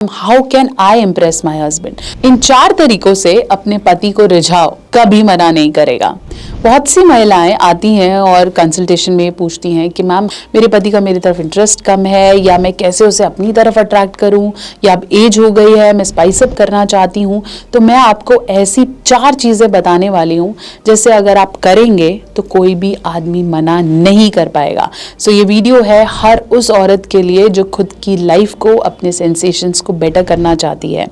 How can I impress my husband. इन 4 तरीकों से अपने पति को रिझाओ, कभी मना नहीं करेगा। बहुत सी महिलाएं आती हैं और कंसल्टेशन में पूछती हैं कि मैम मेरे पति का मेरी तरफ इंटरेस्ट कम है, या मैं कैसे उसे अपनी तरफ अट्रैक्ट करूं, या अब एज हो गई है, मैं स्पाइस अप करना चाहती हूं। तो मैं आपको ऐसी 4 चीज़ें बताने वाली हूं जैसे अगर आप करेंगे तो कोई भी आदमी मना नहीं कर पाएगा। सो ये वीडियो है हर उस औरत के लिए जो खुद की लाइफ को, अपने सेंसेशंस को बेटर करना चाहती है।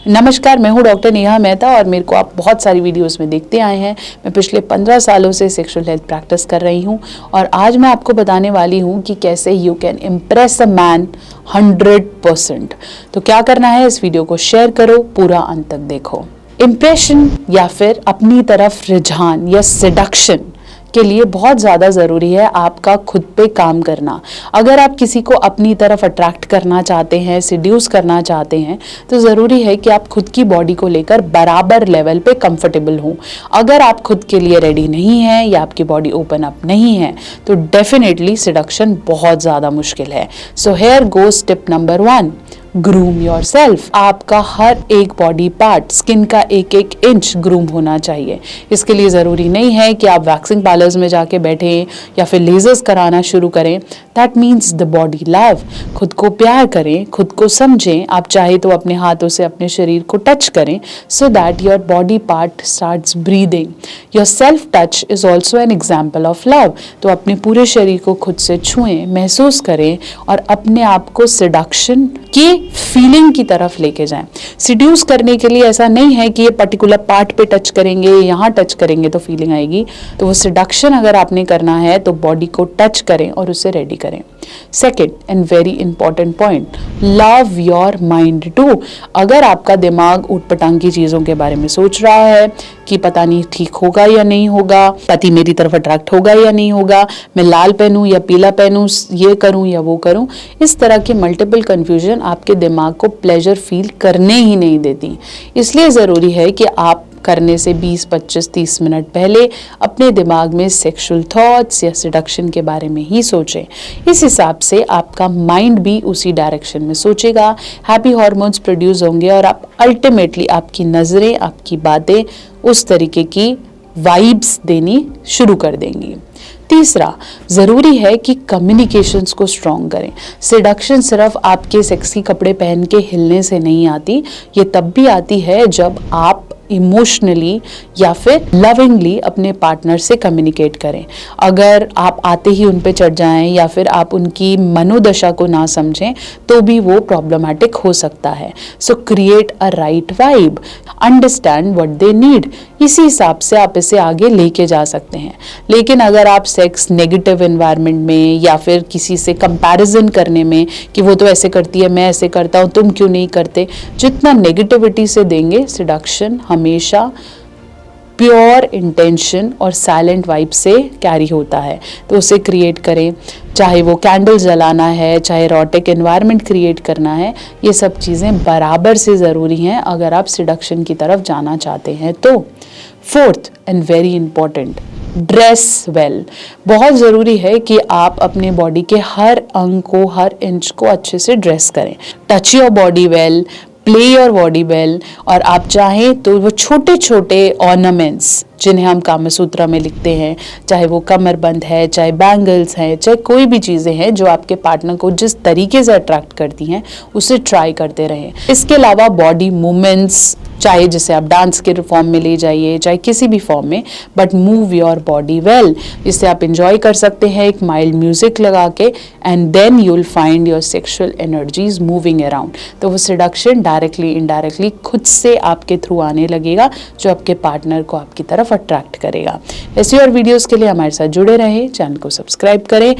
नमस्कार, मैं हूँ डॉक्टर नेहा मेहता और मेरे को आप बहुत सारी वीडियोस में देखते आए हैं। मैं पिछले 15 सालों से सेक्सुअल हेल्थ प्रैक्टिस कर रही हूँ और आज मैं आपको बताने वाली हूँ कि कैसे you can impress a man 100%। तो क्या करना है, इस वीडियो को शेयर करो, पूरा अंत तक देखो। इम्प्रेशन या फिर अपनी तरफ रुझान या सेडक्शन के लिए बहुत ज़्यादा ज़रूरी है आपका खुद पे काम करना। अगर आप किसी को अपनी तरफ अट्रैक्ट करना चाहते हैं, सिड्यूस करना चाहते हैं, तो ज़रूरी है कि आप खुद की बॉडी को लेकर बराबर लेवल पे कंफर्टेबल हों। अगर आप खुद के लिए रेडी नहीं हैं या आपकी बॉडी ओपन अप नहीं है तो डेफिनेटली सिडक्शन बहुत ज़्यादा मुश्किल है। So here goes tip number 1, groom yourself. आपका हर एक बॉडी पार्ट, स्किन का एक एक इंच ग्रूम होना चाहिए। इसके लिए ज़रूरी नहीं है कि आप वैक्सिंग पार्लर्स में जाके बैठें या फिर लेजर्स कराना शुरू करें। That means the body love. खुद को प्यार करें, खुद को समझें। आप चाहे तो अपने हाथों से अपने शरीर को टच करें so that your body part starts breathing. Your self touch is also an example of love. तो अपने पूरे शरीर को खुद से छुएं, महसूस करें और अपने आप को सेडक्शन की फीलिंग की तरफ लेके जाएं। सिड्यूस करने के लिए ऐसा नहीं है कि ये पर्टिकुलर पार्ट पे टच करेंगे, यहाँ टच करेंगे तो फीलिंग आएगी। तो वो सिडक्शन अगर आपने करना है तो बॉडी को टच करें और उसे रेडी करें। Second and very important point, love your mind too. अगर आपका दिमाग ऊटपटांग की चीज़ों के बारे में सोच रहा है कि पता नहीं ठीक होगा या नहीं होगा, पति मेरी तरफ अट्रैक्ट होगा या नहीं होगा, मैं लाल पहनूं या पीला पहनूं, ये करूं या वो करूं, इस तरह के मल्टीपल कंफ्यूजन आपके दिमाग को प्लेजर फील करने ही नहीं देती। इसलिए ज़रूरी है कि आप करने से 20, 25, 30 मिनट पहले अपने दिमाग में सेक्सुअल थॉट्स या सिडक्शन के बारे में ही सोचें। इस हिसाब से आपका माइंड भी उसी डायरेक्शन में सोचेगा, हैप्पी हार्मोन्स प्रोड्यूस होंगे और आप अल्टीमेटली आपकी नज़रें, आपकी बातें उस तरीके की वाइब्स देनी शुरू कर देंगी। तीसरा, ज़रूरी है कि कम्युनिकेशंस को स्ट्रॉन्ग करें। सिडक्शन सिर्फ आपके सेक्सी कपड़े पहन के हिलने से नहीं आती, ये तब भी आती है जब आप इमोशनली या फिर लविंगली अपने पार्टनर से कम्युनिकेट करें। अगर आप आते ही उन पे चढ़ जाएं या फिर आप उनकी मनोदशा को ना समझें तो भी वो प्रॉब्लमैटिक हो सकता है। सो create a right vibe, understand what they need. इसी हिसाब से आप इसे आगे लेके जा सकते हैं। लेकिन अगर आप सेक्स नेगेटिव एनवायरनमेंट में या फिर किसी से कंपैरिजन करने में कि वो तो ऐसे करती है, मैं ऐसे करता हूँ, तुम क्यों नहीं करते, जितना नेगेटिविटी से देंगे, सिडक्शन हमेशा प्योर इंटेंशन और साइलेंट वाइब से कैरी होता है। तो उसे क्रिएट करें, चाहे वो कैंडल जलाना है, चाहे एरोटिक एनवायरनमेंट क्रिएट करना है, ये सब चीज़ें बराबर से ज़रूरी हैं अगर आप सिडक्शन की तरफ जाना चाहते हैं तो। Fourth and very important, dress well. बहुत ज़रूरी है कि आप अपने बॉडी के हर अंग को, हर इंच को अच्छे से ड्रेस करें। Touch your body well, play your body well. और आप चाहें तो वो छोटे छोटे ऑर्नामेंट्स जिन्हें हम कामसूत्रा में लिखते हैं, चाहे वो कमरबंद है, चाहे बैंगल्स हैं, चाहे कोई भी चीज़ें हैं जो आपके पार्टनर को जिस तरीके से अट्रैक्ट करती हैं, उसे ट्राई करते रहें। इसके अलावा बॉडी मूवमेंट्स, चाहे जिसे आप डांस के फॉर्म में ले जाइए, चाहे किसी भी फॉर्म में, but move your body well. इससे आप इंजॉय कर सकते हैं एक माइल्ड म्यूजिक लगा के, and then you will find your sexual energies moving around. तो वो सिडक्शन डायरेक्टली इनडायरेक्टली खुद से आपके थ्रू आने लगेगा जो आपके पार्टनर को आपकी तरफ अट्रैक्ट करेगा। ऐसी और वीडियोस के लिए हमारे साथ जुड़े रहें, चैनल को सब्सक्राइब करें।